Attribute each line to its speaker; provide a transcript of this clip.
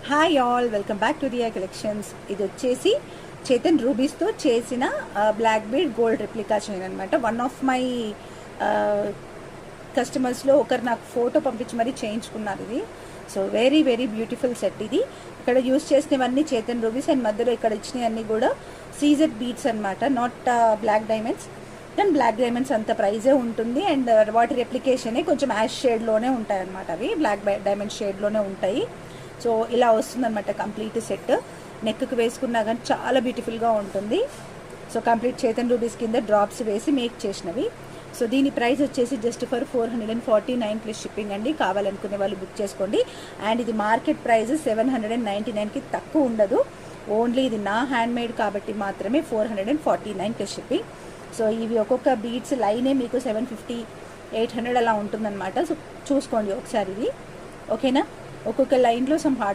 Speaker 1: Hi all, welcome back to Diya collections. ఇది వచ్చేసి చేతన్ రూబీస్తో చేసిన black bead gold replica chain అనమాట. వన్ ఆఫ్ మై కస్టమర్స్లో ఒకరు నాకు ఫోటో పంపించి మరీ చేయించుకున్నారు ఇది. So very very beautiful set ఇది. ఇక్కడ యూస్ చేసినవన్నీ చేతన్ రూబీస్ అండ్ మధ్యలో ఇక్కడ ఇచ్చినవన్నీ కూడా సీజెడ్ బీడ్స్ అనమాట, నాట్ బ్లాక్ డైమండ్స్. కానీ బ్లాక్ డైమండ్స్ అంత ప్రైజే ఉంటుంది అండ్ వాటి రెప్లికేషనే కొంచెం యాష్ షేడ్లోనే ఉంటాయి అనమాట. అవి బ్లాక్ డైమండ్ షేడ్లోనే ఉంటాయి. సో ఇలా వస్తుందన్నమాట కంప్లీట్ సెట్. నెక్కి వేసుకున్నా కానీ చాలా బ్యూటిఫుల్గా ఉంటుంది. సో కంప్లీట్ చేతన్ రూబీస్ కింద డ్రాప్స్ వేసి మేక్ చేసినవి. సో దీని ప్రైస్ వచ్చేసి జస్ట్ ఫర్ 449 ప్లస్ షిప్పింగ్ అండి. కావాలనుకునే వాళ్ళు బుక్ చేసుకోండి. అండ్ ఇది మార్కెట్ ప్రైస్ 799కి తక్కువ ఉండదు. ఓన్లీ ఇది నా హ్యాండ్మేడ్ కాబట్టి మాత్రమే 449 ప్లస్ షిప్పింగ్. సో ఇవి ఒక్కొక్క బీడ్స్ లైనే మీకు 750, 800 అలా ఉంటుందన్నమాట. సో చూసుకోండి ఒకసారి ఇది, ఓకేనా. ఒక్కొక్క లైన్లో సమ్